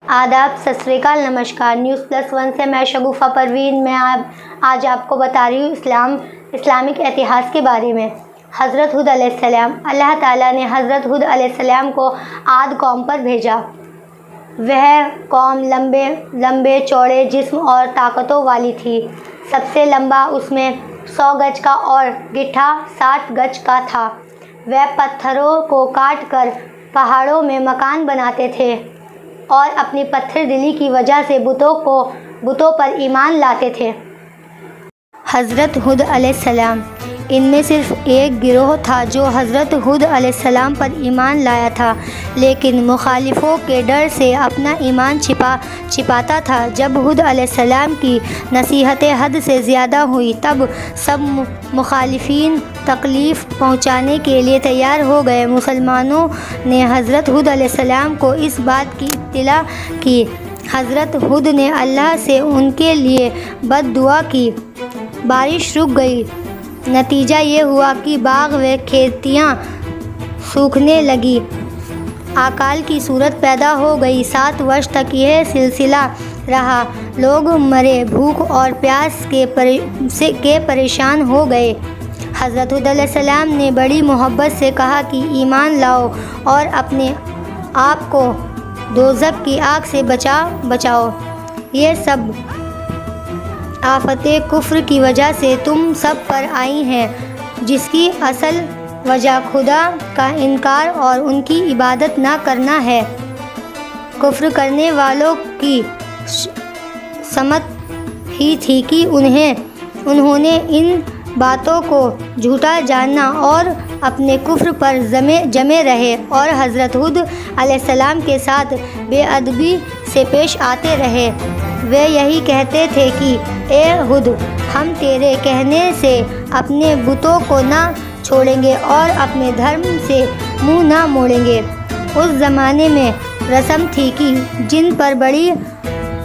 آداب، ست سری اکال، نمسکار۔ News plus one سے میں شگوفہ پروین۔ میں آج آپ کو بتا رہی ہوں اسلامک اتہاس کے بارے میں۔ حضرت ہود علیہ السلام۔ اللہ تعالیٰ نے حضرت ہود علیہ السلام کو عاد قوم پر بھیجا۔ وہ قوم لمبے چوڑے جسم اور طاقتوں والی تھی۔ سب سے لمبا اس میں 100 گز کا اور گٹھا 60 گز کا تھا۔ وہ پتھروں کو کاٹ کر پہاڑوں میں مکان بناتے تھے اور اپنی پتھر دلی کی وجہ سے بتوں پر ایمان لاتے تھے۔ حضرت ہود علیہ السلام۔ ان میں صرف ایک گروہ تھا جو حضرت ہود علیہ السلام پر ایمان لایا تھا، لیکن مخالفوں کے ڈر سے اپنا ایمان چھپاتا تھا۔ جب ہود علیہ السلام کی نصیحتیں حد سے زیادہ ہوئیں، تب سب مخالفین تکلیف پہنچانے کے لیے تیار ہو گئے۔ مسلمانوں نے حضرت ہود علیہ السلام کو اس بات کی اطلاع کی۔ حضرت ہود نے اللہ سے ان کے لیے بد دعا کی۔ بارش رک گئی۔ نتیجہ یہ ہوا کہ باغ و کھیتیاں سوکھنے لگی، اکال کی صورت پیدا ہو گئی۔ 7 برس تک یہ سلسلہ رہا۔ لوگ مرے، بھوک اور پیاس کے پریشان ہو گئے۔ حضرت ہود علیہ السلام نے بڑی محبت سے کہا کہ ایمان لاؤ اور اپنے آپ کو دوزخ کی آگ سے بچاؤ۔ یہ سب آفتیں کفر کی وجہ سے تم سب پر آئی ہیں، جس کی اصل وجہ خدا کا انکار اور ان کی عبادت نہ کرنا ہے۔ کفر کرنے والوں کی سمت ہی تھی کہ انہوں نے ان باتوں کو جھوٹا جانا اور اپنے کفر پر جمے رہے اور حضرت ہود علیہ السلام کے ساتھ بے ادبی سے پیش آتے رہے۔ وہ یہی کہتے تھے کہ اے ہود، ہم تیرے کہنے سے اپنے بتوں کو نہ چھوڑیں گے اور اپنے دھرم سے منہ نہ موڑیں گے۔ اس زمانے میں رسم تھی کہ جن پر بڑی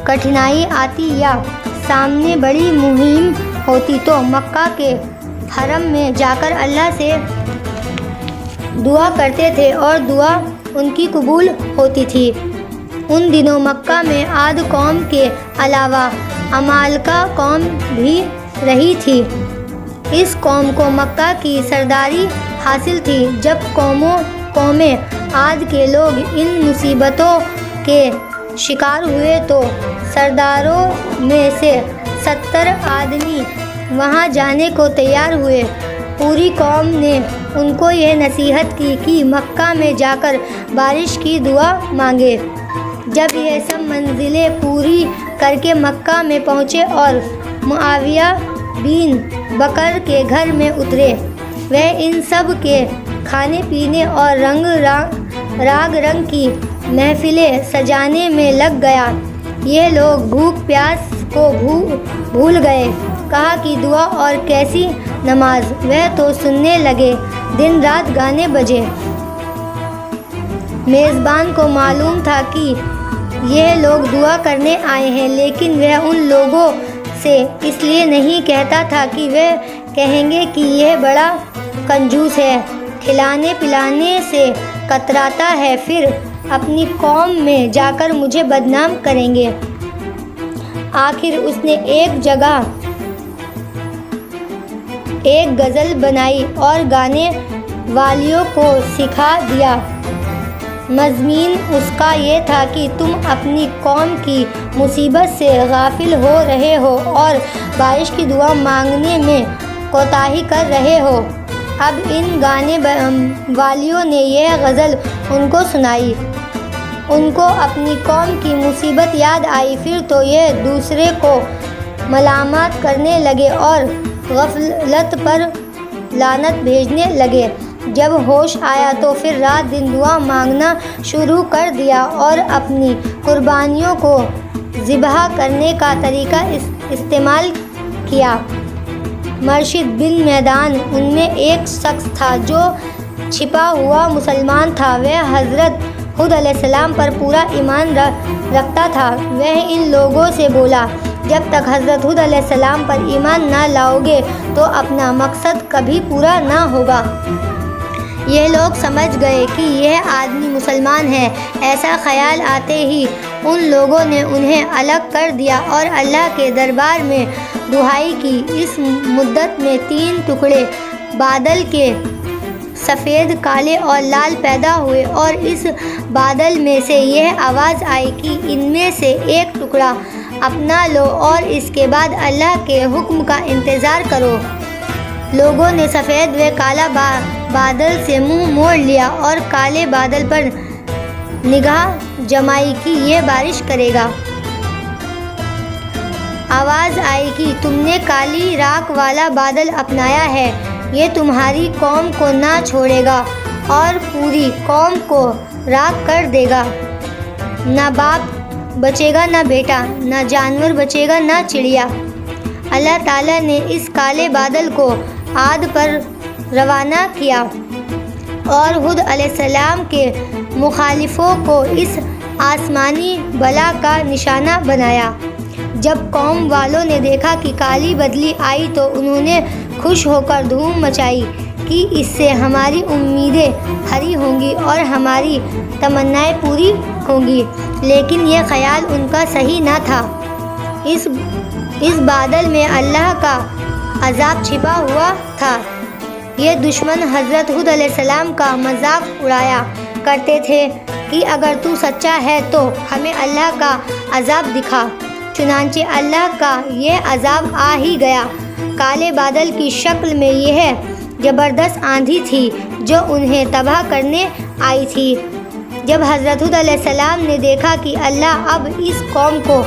کٹھنائی آتی یا سامنے بڑی مہم ہوتی تو مکہ کے حرم میں جا کر اللہ سے دعا کرتے تھے اور دعا ان کی قبول ہوتی تھی۔ ان دنوں مکہ میں عاد قوم کے علاوہ عمالقہ قوم بھی رہی تھی۔ اس قوم کو مکہ کی سرداری حاصل تھی۔ جب قوم عاد کے لوگ ان مصیبتوں کے شکار ہوئے تو سرداروں میں سے 70 آدمی وہاں جانے کو تیار ہوئے۔ پوری قوم نے ان کو یہ نصیحت کی کہ مکہ میں جا کر بارش کی دعا مانگے۔ جب یہ سب منزلیں پوری کر کے مکہ میں پہنچے اور معاویہ بن بکر کے گھر میں اترے، وہ ان سب کے کھانے پینے اور راگ رنگ کی محفلیں سجانے میں لگ گیا۔ یہ لوگ بھوک پیاس کو بھول گئے۔ کہا کہ دعا اور کیسی نماز؟ وہ تو سننے لگے۔ دن رات گانے بجے۔ میزبان کو معلوم تھا کہ یہ لوگ دعا کرنے آئے ہیں، لیکن وہ ان لوگوں سے اس لیے نہیں کہتا تھا کہ وہ کہیں گے کہ یہ بڑا کنجوس ہے، کھلانے پلانے سے کتراتا ہے، پھر اپنی قوم میں جا کر مجھے بدنام کریں گے۔ آخر اس نے ایک جگہ ایک غزل بنائی اور گانے والیوں کو سکھا دیا۔ مضمون اس کا یہ تھا کہ تم اپنی قوم کی مصیبت سے غافل ہو رہے ہو اور بارش کی دعا مانگنے میں کوتاہی کر رہے ہو۔ اب ان گانے والیوں نے یہ غزل ان کو سنائی۔ ان کو اپنی قوم کی مصیبت یاد آئی، پھر تو یہ دوسرے کو ملامت کرنے لگے اور غفلت پر لعنت بھیجنے لگے۔ جب ہوش آیا تو پھر رات دن دعا مانگنا شروع کر دیا اور اپنی قربانیوں کو ذبح کرنے کا طریقہ استعمال کیا۔ مرشد بن میدان ان میں ایک شخص تھا جو چھپا ہوا مسلمان تھا۔ وہ حضرت ہود علیہ السلام پر پورا ایمان رکھتا تھا۔ وہ ان لوگوں سے بولا، جب تک حضرت ہود علیہ السلام پر ایمان نہ لاؤ گے تو اپنا مقصد کبھی پورا نہ ہوگا۔ یہ لوگ سمجھ گئے کہ یہ آدمی مسلمان ہے۔ ایسا خیال آتے ہی ان لوگوں نے انہیں الگ کر دیا اور اللہ کے دربار میں دعائی کی۔ اس مدت میں 3 ٹکڑے بادل کے سفید، کالے اور لال پیدا ہوئے، اور اس بادل میں سے یہ آواز آئی کہ ان میں سے ایک ٹکڑا اپنا لو اور اس کے بعد اللہ کے حکم کا انتظار کرو۔ لوگوں نے سفید و کالا بادل سے منہ موڑ لیا اور کالے بادل پر نگاہ جمائی کہ یہ بارش کرے گا۔ آواز آئی کہ تم نے کالی راکھ والا بادل اپنایا ہے، یہ تمہاری قوم کو نہ چھوڑے گا اور پوری قوم کو راکھ کر دے گا۔ نہ باپ بچے گا، نہ بیٹا، نہ جانور بچے گا، نہ چڑیا۔ اللہ تعالیٰ نے اس کالے بادل کو عاد پر روانہ کیا اور ہود علیہ السلام کے مخالفوں کو اس آسمانی بلا کا نشانہ بنایا۔ جب قوم والوں نے دیکھا کہ کالی بدلی آئی تو انہوں نے خوش ہو کر دھوم مچائی کہ اس سے ہماری امیدیں ہری ہوں گی اور ہماری تمنائیں پوری ہوں گی، لیکن یہ خیال ان کا صحیح نہ تھا۔ اس بادل میں اللہ کا عذاب چھپا ہوا تھا۔ یہ دشمن حضرت ہود علیہ السلام کا مذاق اڑایا کرتے تھے کہ اگر تو سچا ہے تو ہمیں اللہ کا عذاب دکھا۔ چنانچہ اللہ کا یہ عذاب آ ہی گیا۔ کالے بادل کی شکل میں یہ زبردست آندھی تھی جو انہیں تباہ کرنے آئی تھی۔ جب حضرت ہود علیہ السلام نے دیکھا کہ اللہ اب اس قوم کو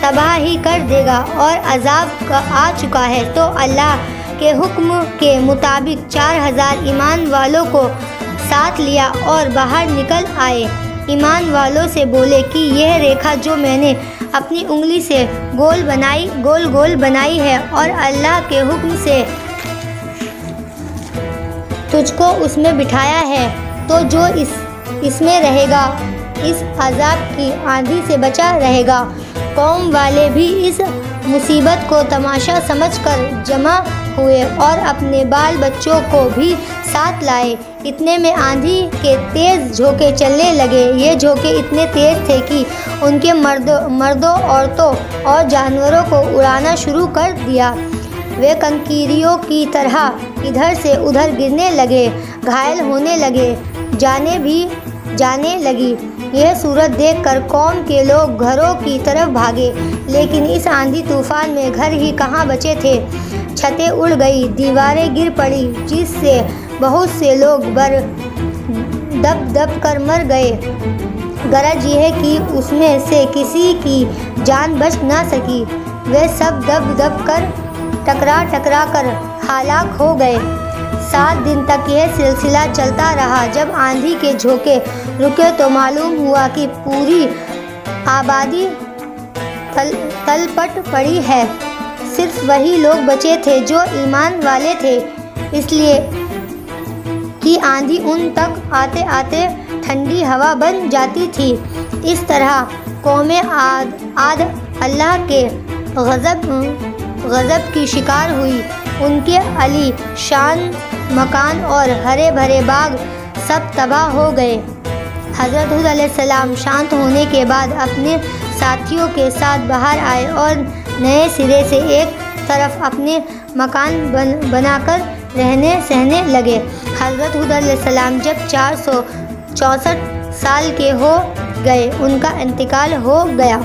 تباہ ہی کر دے گا اور عذاب آ چکا ہے، تو اللہ کے حکم کے مطابق 4000 ایمان والوں کو ساتھ لیا اور باہر نکل آئے۔ ایمان والوں سے بولے کہ یہ ریکھا جو میں نے اپنی انگلی سے گول گول بنائی ہے اور اللہ کے حکم سے تجھ کو اس میں بٹھایا ہے، تو جو اس میں رہے گا اس عذاب کی آندھی سے بچا رہے گا۔ قوم والے بھی اس مصیبت کو تماشا سمجھ کر جمع ہوئے اور اپنے بال بچوں کو بھی ساتھ لائے۔ اتنے میں آندھی کے تیز جھونکے چلنے لگے۔ یہ جھونکے اتنے تیز تھے کہ ان کے مردوں، عورتوں اور جانوروں کو اڑانا شروع کر دیا۔ وہ کنکریوں کی طرح ادھر سے ادھر گرنے لگے، گھائل ہونے لگے، جانے لگی۔ یہ صورت دیکھ کر قوم کے لوگ گھروں کی طرف بھاگے، لیکن اس آندھی طوفان میں گھر ہی کہاں بچے تھے۔ چھتیں اڑ گئی، دیواریں گر پڑی، جس سے بہت سے لوگ دب کر مر گئے۔ غرض یہ کہ اس میں سے کسی کی جان بچ نہ سکی۔ وہ سب دب کر ٹکرا کر ہلاک ہو گئے۔ 7 دن تک یہ سلسلہ چلتا رہا۔ جب آندھی کے جھونکے رکے تو معلوم ہوا کہ پوری آبادی تلپٹ پڑی ہے۔ صرف وہی لوگ بچے تھے جو ایمان والے تھے، اس لیے کہ آندھی ان تک آتے آتے ٹھنڈی ہوا بن جاتی تھی۔ اس طرح قوم عاد اللہ کے غضب کی شکار ہوئی۔ ان کے عالی شان مکان اور ہرے بھرے باغ سب تباہ ہو گئے۔ حضرت ہود علیہ السلام شانت ہونے کے بعد اپنے ساتھیوں کے ساتھ باہر آئے اور نئے سرے سے ایک طرف اپنے مکان بنا کر رہنے سہنے لگے۔ حضرت ہود علیہ السلام جب 464 سال کے ہو گئے، ان کا انتقال ہو گیا۔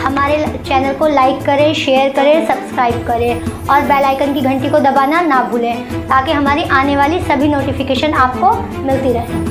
ہمارے چینل کو لائک کریں، شیئر کریں، سبسکرائب کریں اور بیل آئیکن کی گھنٹی کو دبانا نہ بھولیں تاکہ ہماری آنے والی سبھی نوٹیفیکیشن آپ کو ملتی رہیں۔